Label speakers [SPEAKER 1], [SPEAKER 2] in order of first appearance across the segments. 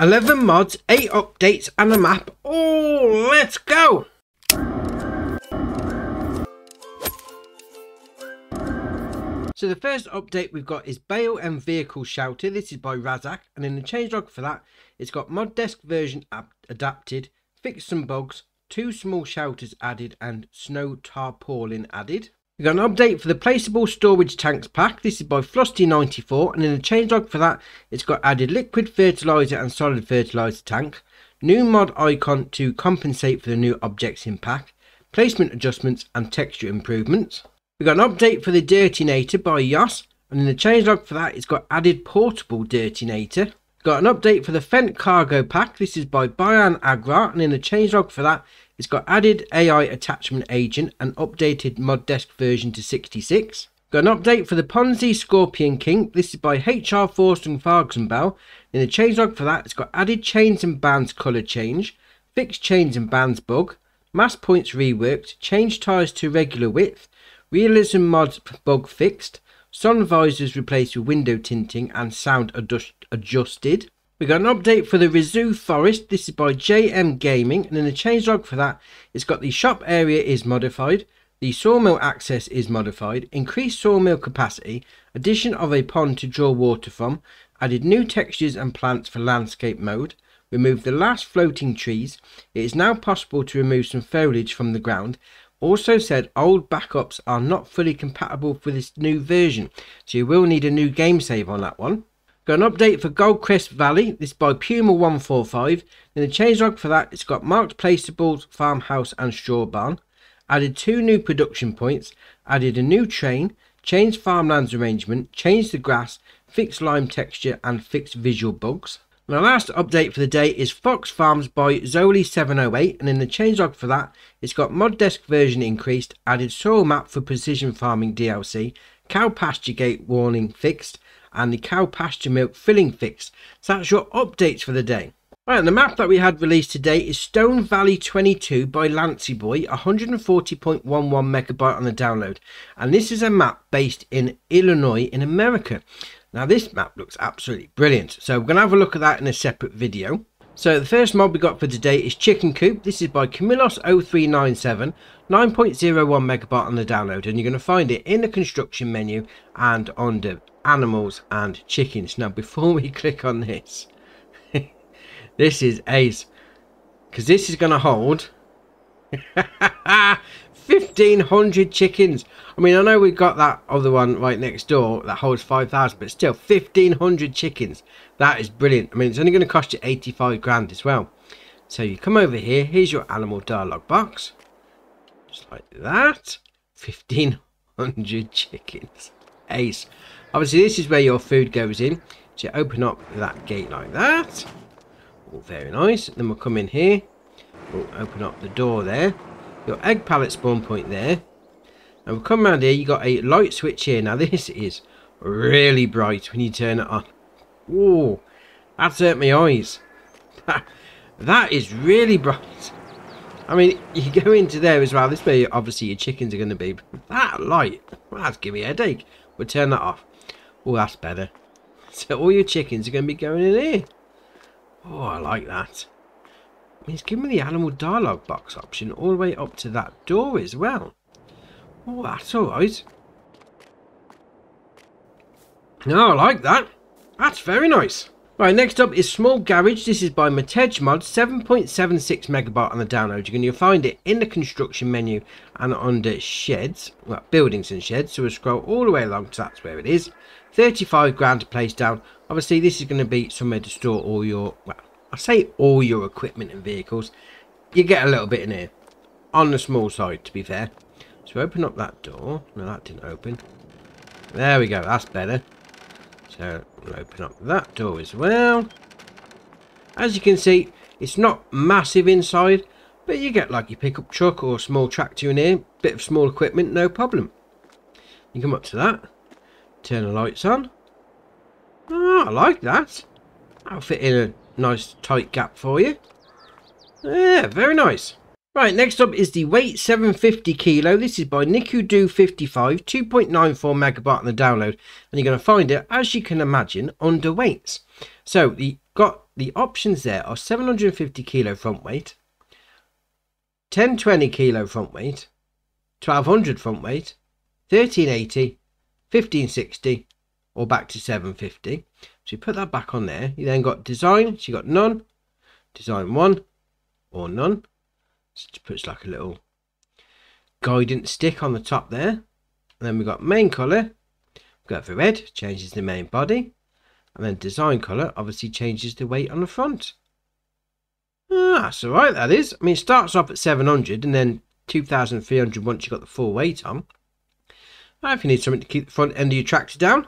[SPEAKER 1] 11 mods, 8 updates and a map. Oh, let's go! So the first update we've got is Bale and Vehicle Shelter. This is by Razak, and in the changelog for that, it's got mod desk version adapted, fixed some bugs, 2 small shelters added, and snow tarpaulin added. We've got an update for the placeable storage tanks pack. This is by Frosty94, and in the changelog for that, it's got added liquid fertilizer and solid fertilizer tank, new mod icon to compensate for the new objects in pack, placement adjustments and texture improvements. We've got an update for the Dirtinator by Yos, and in the changelog for that, it's got added portable Dirtinator. Got an update for the Fent cargo pack. This is by Bayan Agra, and in the changelog for that, it's got added AI attachment agent and updated mod desk version to 66. Got an update for the Ponzi Scorpion King. This is by HR Forsten Fargenbell. In the changelog for that, it's got added chains and bands colour change, fixed chains and bands bug, mass points reworked, changed tyres to regular width, realism mods bug fixed, sun visors replaced with window tinting and sound adjusted. We got an update for the Rizou Forest. This is by JM Gaming, and in the changelog for that, it's got the shop area is modified, the sawmill access is modified, increased sawmill capacity, addition of a pond to draw water from, added new textures and plants for landscape mode, removed the last floating trees. It is now possible to remove some foliage from the ground. Also said old backups are not fully compatible for this new version, so you will need a new game save on that one. Got an update for Goldcrest Valley. This is by Puma145. In the changelog for that, it's got marked placeables, farmhouse and straw barn. Added 2 new production points. Added a new train. Changed farmlands arrangement. Changed the grass. Fixed lime texture and fixed visual bugs. And the last update for the day is Fox Farms by Zoli708, and in the changelog for that, it's got mod desk version increased, added soil map for precision farming DLC, cow pasture gate warning fixed, and the cow pasture milk filling fixed. So that's your updates for the day. Right, and the map that we had released today is Stone Valley 22 by Lancy Boy, 140.11 megabyte on the download, and this is a map based in Illinois in America. Now this map looks absolutely brilliant, so we're going to have a look at that in a separate video. So the first mod we got for today is Chicken Coop. This is by Camillos0397, 9.01 megabyte on the download, and you're going to find it in the construction menu and under animals and chickens. Now before we click on this, this is ace, because this is going to hold 1,500 chickens. I mean, I know we've got that other one right next door that holds 5,000, but still 1,500 chickens. That is brilliant. I mean, it's only going to cost you 85 grand as well. So you come over here, here's your animal dialogue box, just like that. 1,500 chickens, ace. Obviously this is where your food goes in, so you open up that gate like that. Oh, very nice. Then we'll come in here, we'll open up the door there, your egg pallet spawn point there, and we'll come around here. You got a light switch here. Now this is really bright when you turn it on. Oh, that's hurt my eyes. That is really bright. I mean, you go into there as well, this way obviously your chickens are going to be. That light, well, that's giving me a headache. We'll turn that off. Oh, that's better. So all your chickens are going to be going in here. Oh, I like that. I mean, it's giving me the animal dialogue box option all the way up to that door as well. Oh, that's alright. No, I like that. That's very nice. Right, next up is Small Garage. This is by Matej Mod, 7.76 megabyte on the download. You're going to find it in the construction menu and under sheds, well, buildings and sheds. So we'll scroll all the way along, so that's where it is. 35 grand to place down. Obviously, this is going to be somewhere to store all your, well, I say all your equipment and vehicles. You get a little bit in here, on the small side, to be fair. So open up that door. No, that didn't open. There we go, that's better. So we'll open up that door as well. As you can see, it's not massive inside, but you get like your pickup truck or a small tractor in here, bit of small equipment, no problem. You come up to that, turn the lights on. Oh, I like that. That'll fit in a nice tight gap for you. Yeah, very nice. Right, next up is the weight 750 kilo. This is by Nikudu55, 2.94 megabyte on the download, and you're going to find it, as you can imagine, under weights. So the got the options there are 750 kilo front weight, 1020 kilo front weight, 1200 front weight, 1380, 1560, or back to 750. So you put that back on there. You then got design. So you got none, design 1, or none. So it puts like a little guidance stick on the top there. And then we got main colour. Go for red, changes the main body. And then design colour obviously changes the weight on the front. That's alright, that is. I mean, it starts off at 700 and then 2,300 once you've got the full weight on. If you need something to keep the front end of your tractor down,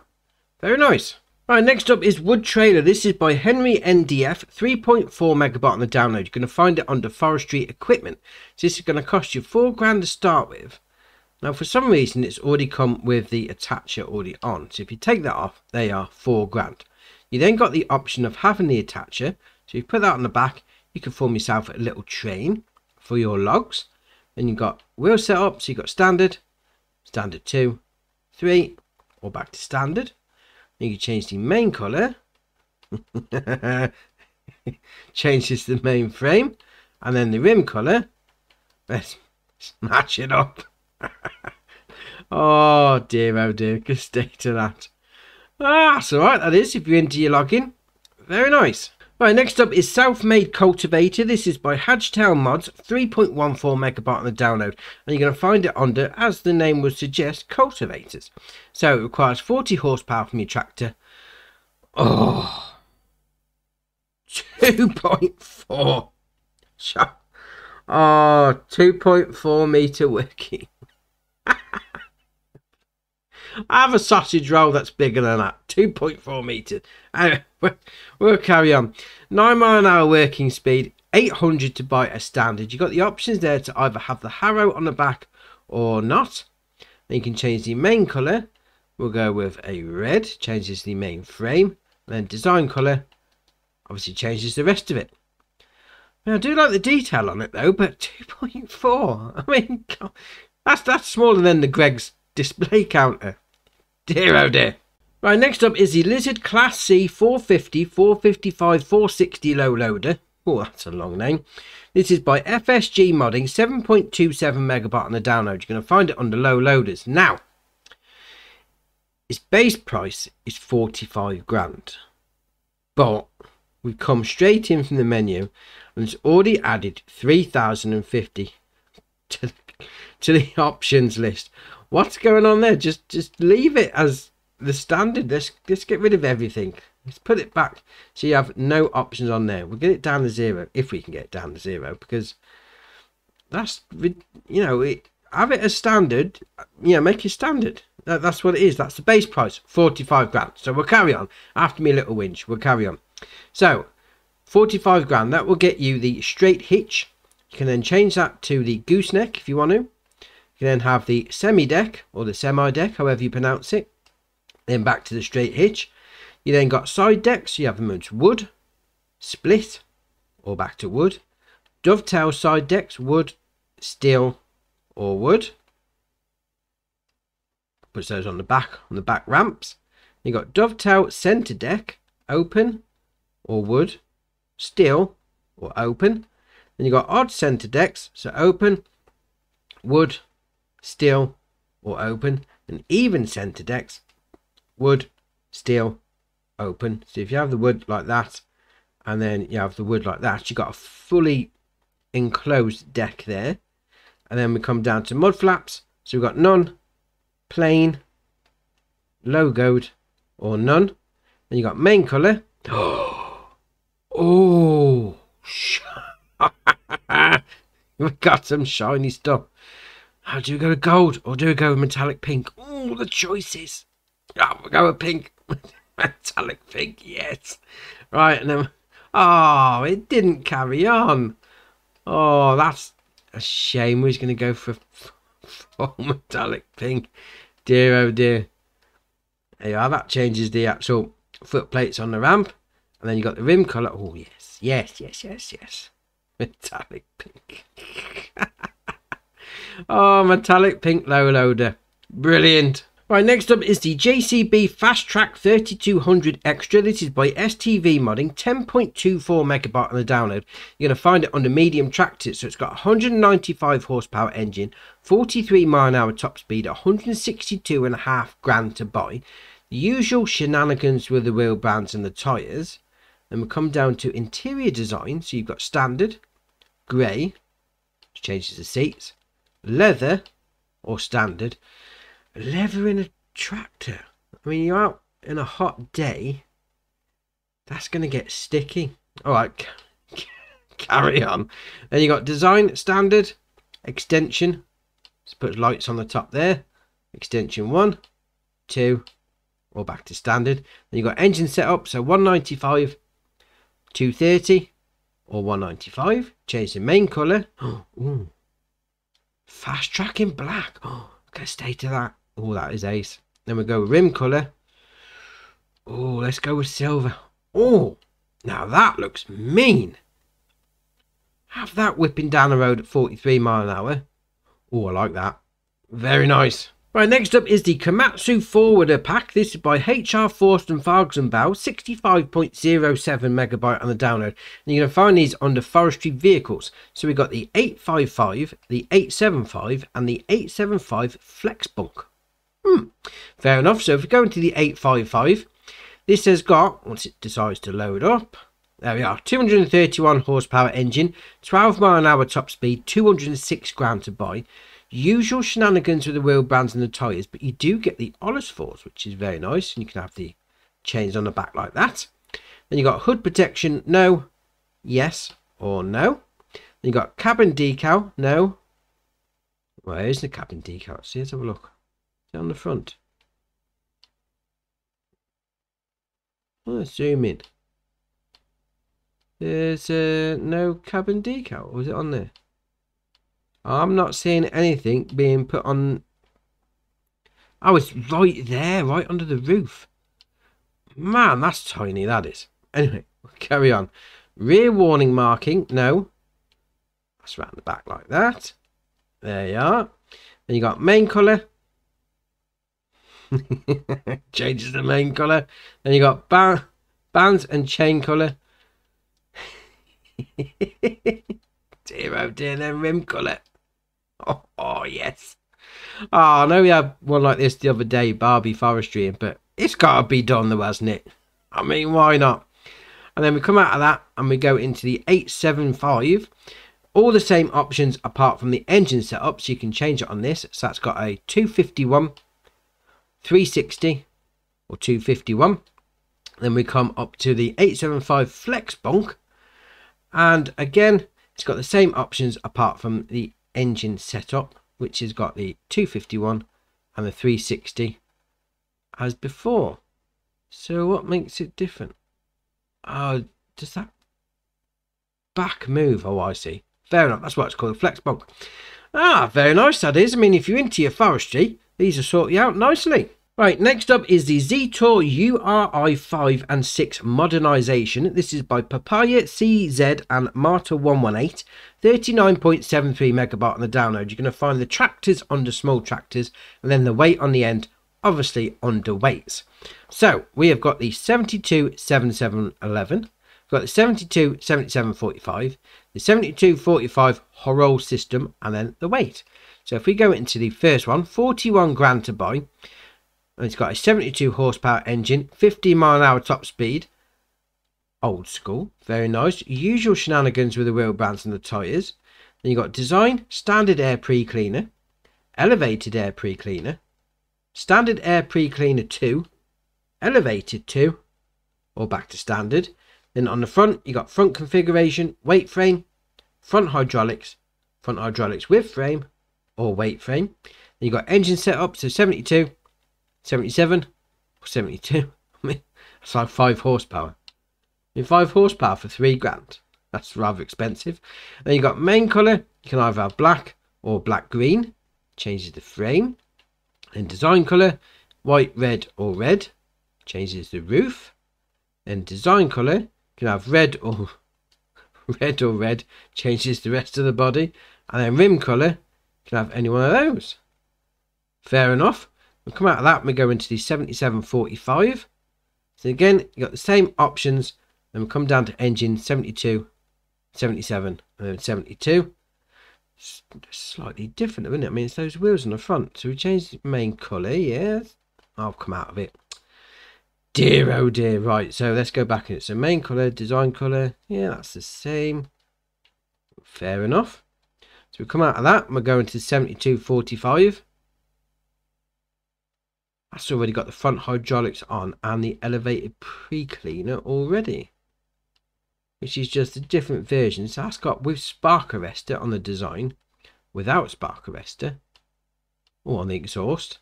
[SPEAKER 1] very nice. Right, next up is Wood Trailer. This is by Henry NDF, 3.4 megabyte on the download. You're going to find it under forestry equipment. So this is going to cost you £4 to start with. Now, for some reason, it's already come with the attacher already on. So if you take that off, they are £4. You then got the option of having the attacher. So you put that on the back. You can form yourself a little train for your logs. Then you've got wheel setup. So you've got standard, standard 2, 3, or back to standard. You can change the main colour. Changes the main frame. And then the rim colour. Let's match it up. Oh dear, good state of that. That's alright, that is, if you're into your logging. Very nice. Right, next up is Self-Made Cultivator. This is by Hadgetail Mods, 3.14 megabyte on the download. And you're going to find it under, as the name would suggest, cultivators. So it requires 40 horsepower from your tractor. Oh, 2.4. Oh, 2.4 metre working. I have a sausage roll that's bigger than that. 2.4 metres. Anyway, we'll carry on. 9 mile an hour working speed. 800 to buy a standard. You've got the options there to either have the harrow on the back or not. Then you can change the main colour. We'll go with a red. Changes the main frame. And then design colour. Obviously changes the rest of it. Now, I do like the detail on it though, but 2.4. I mean, God, that's smaller than the Greg's display counter. Dear oh dear. Right, next up is the Lizard Class C 450, 455, 460 low loader. Oh, that's a long name. This is by FSG Modding, 7.27 megabyte on the download. You're going to find it under low loaders. Now, its base price is 45 grand. But we've come straight in from the menu and it's already added 3,050 to the options list. What's going on there? Just leave it as the standard. Let's get rid of everything. Let's put it back so you have no options on there. We'll get it down to 0 if we can get it down to 0, because that's, you know, have it as standard. You know, make it standard. That's what it is. That's the base price, 45 grand. So we'll carry on. After me little winch, we'll carry on. So 45 grand, that will get you the straight hitch. You can then change that to the gooseneck if you want to. You then have the semi-deck, or the semi-deck, however you pronounce it. Then back to the straight hitch. You then got side decks. You have them as wood, split, or back to wood. Dovetail side decks, wood, steel, or wood. Puts those on the back ramps. You got dovetail centre deck, open, or wood, steel, or open. Then you got odd centre decks, so open, wood, steel, or open. And even centre decks, wood, steel, open. So if you have the wood like that, and then you have the wood like that, you got a fully enclosed deck there. And then we come down to mud flaps. So we've got none, plain, logoed, or none. Then you got main colour. Oh, we got some shiny stuff. How do we go with gold, or do we go with metallic pink? Oh, the choices. Oh, we'll go with pink. Metallic pink, yes. Right, and then, oh, it didn't carry on. Oh, that's a shame. We're going to go for full metallic pink. Dear, oh dear. There you are. That changes the actual foot plates on the ramp. And then you got the rim colour. Oh, yes. Yes. Metallic pink. Oh, metallic pink low loader. Brilliant. Right, next up is the JCB Fast Track 3200 Extra. This is by STV Modding, 10.24 megabyte on the download. You're going to find it under medium tractors, so it's got 195 horsepower engine, 43 mile an hour top speed, 162.5 grand to buy. The usual shenanigans with the wheel bands and the tyres. Then we come down to interior design, so you've got standard, grey, which changes the seats, leather or standard. Leather in a tractor. I mean, you're out in a hot day. That's going to get sticky. Alright, carry on. Then you got design, standard, extension. Just put lights on the top there. Extension 1, 2, or back to standard. Then you got engine setup, so 195, 230, or 195. Change the main colour. Ooh. Fast track in black. Oh, gonna stay to that. Oh, that is ace. Then we go rim colour. Oh, let's go with silver. Oh, now that looks mean. Have that whipping down the road at 43 mile an hour. Oh, I like that. Very nice. Right, next up is the Komatsu Forwarder Pack. This is by HR Forst and Wagenbau, 65.07 megabyte on the download. And you're going to find these under forestry vehicles. So we've got the 855, the 875, and the 875 Flex Bunk. Fair enough. So if we go into the 855, this has got, once it decides to load up, there we are, 231 horsepower engine, 12 mile an hour top speed, 206 grand to buy. Usual shenanigans with the wheel bands and the tyres, but you do get the Ollisfords, which is very nice, and you can have the chains on the back like that. Then you got hood protection, no, yes, or no. Then you got cabin decal, no. Where is the cabin decal? Let's have a look. Is it on the front? Let's zoom in. There's no cabin decal, or is it on there? I'm not seeing anything being put on. Oh, it's right there, right under the roof. Man, that's tiny, that is. Anyway, we'll carry on. Rear warning marking, no. That's round the back like that. There you are. Then you got main colour. Changes the main colour. Then you got bands and chain colour. Dear oh dear, then rim colour. Oh yes. Oh, I know we had one like this the other day, Barbie Forestry, but it's got to be done though, hasn't it? I mean, why not? And then we come out of that and we go into the 875. All the same options apart from the engine setup, so you can change it on this. So that's got a 251, 360 or 251. Then we come up to the 875 Flex Bunk, and again it's got the same options apart from the engine setup, which has got the 251 and the 360 as before. So what makes it different? Oh, does that back move? Oh, I see. Fair enough, that's what it's called, a Flex Bunk. Ah, very nice that is. I mean, if you're into your forestry, these will sort you out nicely. Right, next up is the Z-Tour URI 5 and 6 modernisation. This is by Papaya CZ and Marta 118, 39.73 megabyte on the download. You're going to find the tractors under small tractors, and then the weight on the end, obviously under weights. So we have got the 72 7711, we've got the 72 7745, the 72 45 Horol system, and then the weight. So if we go into the first one, 41 grand to buy. And it's got a 72 horsepower engine, 50 mile an hour top speed. Old school, very nice. Usual shenanigans with the wheel bands and the tyres. Then you got design, standard air pre-cleaner, elevated air pre-cleaner, standard air pre-cleaner 2, elevated 2, or back to standard. Then on the front, you got front configuration, weight frame, front hydraulics with frame or weight frame. Then you got engine setup, so 72, 77 or 72. I mean, that's like 5 horsepower. I mean, 5 horsepower for 3 grand. That's rather expensive. Then you got main colour. You can either have black or black green. Changes the frame. Then design colour, white, red or red. Changes the roof. Then design colour, you can have red or red. Changes the rest of the body. And then rim colour, you can have any one of those. Fair enough. We'll come out of that and we go into the 7745. So again, you got the same options. Then we'll come down to engine 72, 77, and then 72. It's slightly different, isn't it? I mean, it's those wheels on the front. So we change the main colour. Yes, I'll come out of it. Dear, oh dear. Right, so let's go back in it. So main colour, design colour. Yeah, that's the same. Fair enough. So we come out of that and we're going to 7245. That's already got the front hydraulics on and the elevated pre-cleaner already, which is just a different version. So that's got with spark arrestor on the design, without spark arrestor, or on the exhaust.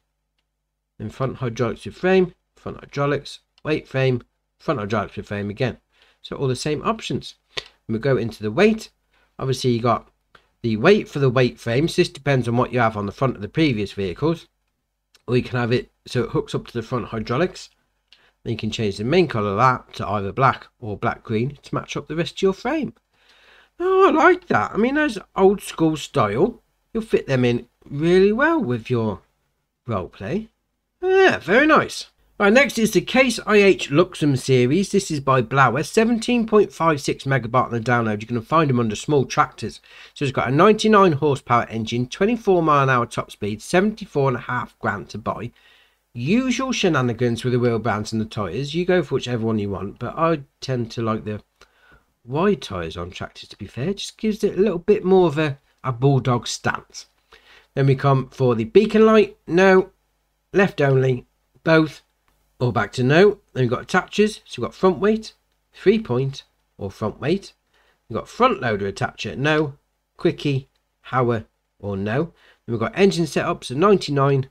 [SPEAKER 1] Then front hydraulics with frame, front hydraulics, weight frame, front hydraulics with frame again. So all the same options. And we go into the weight. Obviously you got the weight for the weight frames. This depends on what you have on the front of the previous vehicles. Or you can have it so it hooks up to the front hydraulics. Then you can change the main colour of that to either black or black green to match up the rest of your frame. Oh, I like that. I mean, those old school style, you'll fit them in really well with your roleplay. Yeah, very nice. Right, next is the Case IH Luxem series. This is by Blower, 17.56 megabyte on the download. You can find them under small tractors. So it's got a 99 horsepower engine, 24 mile an hour top speed, 74.5 grand to buy. Usual shenanigans with the wheel bands and the tyres. You go for whichever one you want, but I tend to like the wide tyres on tractors, to be fair. It just gives it a little bit more of a bulldog stance. Then we come for the beacon light. No. Left only. Both. Or back to no. Then we've got attachers. So we've got front weight, 3-point, or front weight. We've got front loader attacher. No. Quickie, Hauer, or no. Then we've got engine setup. So 99,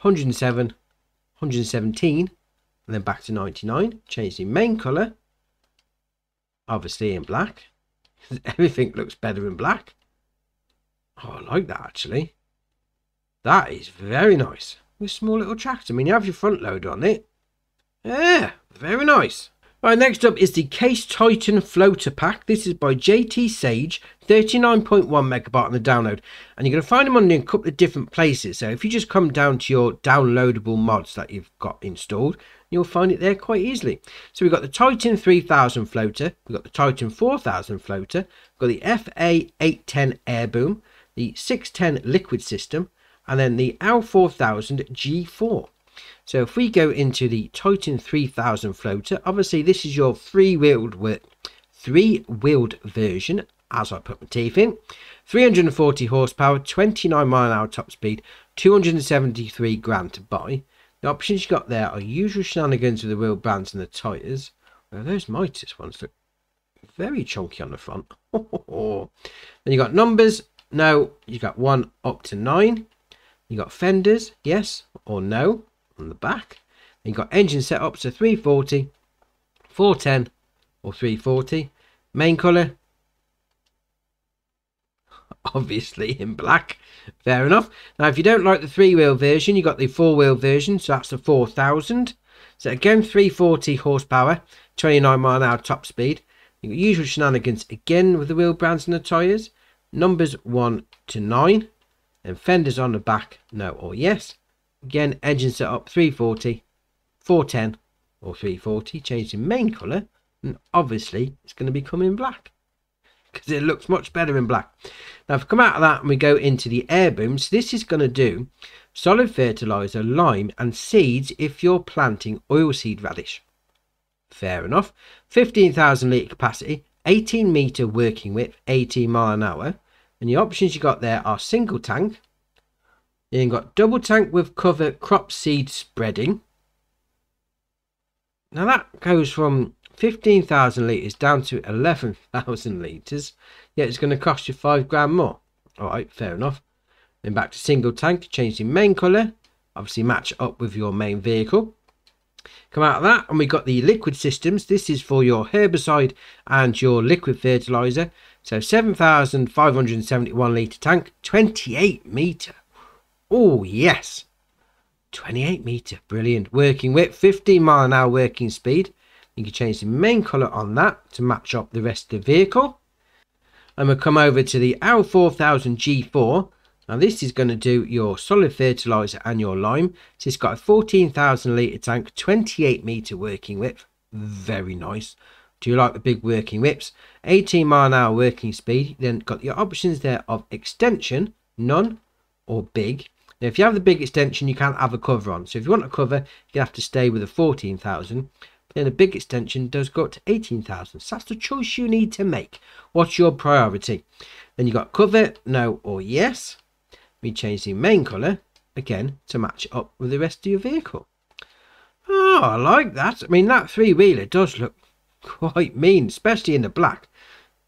[SPEAKER 1] 107, 117, and then back to 99. Change the main colour, obviously in black. Everything looks better in black. Oh, I like that actually. That is very nice. With a small little tractor. I mean, you have your front loader on it. Yeah, very nice. Right, next up is the Case Titan Floater Pack. This is by JT Sage, 39.1 megabyte on the download. And you're going to find them on a couple of different places. So if you just come down to your downloadable mods that you've got installed, you'll find it there quite easily. So we've got the Titan 3000 floater. We've got the Titan 4000 floater. We've got the FA 810 air boom, the 610 liquid system, and then the AL 4000 G4. So if we go into the Titan 3000 floater, obviously this is your three-wheeled version, as I put my teeth in. 340 horsepower, 29 mile an hour top speed, 273 grand to buy. The options you got there are usual shenanigans with the wheel bands and the tyres. Well, those Midas ones look very chunky on the front. Then you got numbers. No, you got 1 up to 9. You got fenders, yes or no, on the back. Then you got engine setup, so 340, 410, or 340. Main colour, obviously in black. Fair enough. Now, if you don't like the 3-wheel version, you got the 4-wheel version, so that's the 4000. So again, 340 horsepower, 29 mile an hour top speed. You got usual shenanigans again with the wheel brands and the tyres. Numbers 1 to 9. And fenders on the back, no or yes. Again, engine setup 340, 410 or 340. Change the main colour, and obviously it's going to become in black because it looks much better in black. Now if we come out of that and we go into the air booms, this is going to do solid fertiliser, lime and seeds if you're planting oilseed radish. Fair enough. 15,000 litre capacity, 18 metre working width, 18 mile an hour. And the options you got there are single tank. Then you've got double tank with cover crop seed spreading. Now that goes from 15,000 litres down to 11,000 litres. Yet it's going to cost you 5 grand more. Alright, fair enough. Then back to single tank. Change the main colour. Obviously match up with your main vehicle. Come out of that and we got the liquid systems. This is for your herbicide and your liquid fertiliser. So 7,571 litre tank, 28 metre. Oh yes, 28 metre, brilliant. Working width, 15 mile an hour working speed. You can change the main colour on that to match up the rest of the vehicle. And we'll come over to the AL 4000 G4. Now this is going to do your solid fertilizer and your lime. So it's got a 14,000 litre tank, 28 metre working width. Very nice. Do you like the big working whips? 18 mile an hour working speed. Then got your options there of extension, none, or big. Now if you have the big extension, you can't have a cover on. So if you want a cover, you have to stay with a 14,000. Then a big extension does go up to 18,000. So that's the choice you need to make. What's your priority? Then you got cover, no or yes. We change the main colour again to match up with the rest of your vehicle. Oh, I like that. I mean, that three-wheeler does look quite mean, especially in the black.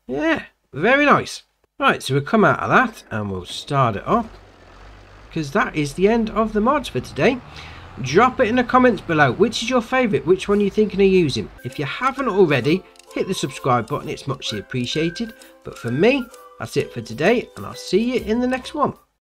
[SPEAKER 1] Yeah, very nice. Right, so we'll come out of that and we'll start it up, because that is the end of the mods for today. Drop it in the comments below. Which is your favourite? Which one are you thinking of using? If you haven't already, hit the subscribe button. It's muchly appreciated. But for me, that's it for today, and I'll see you in the next one.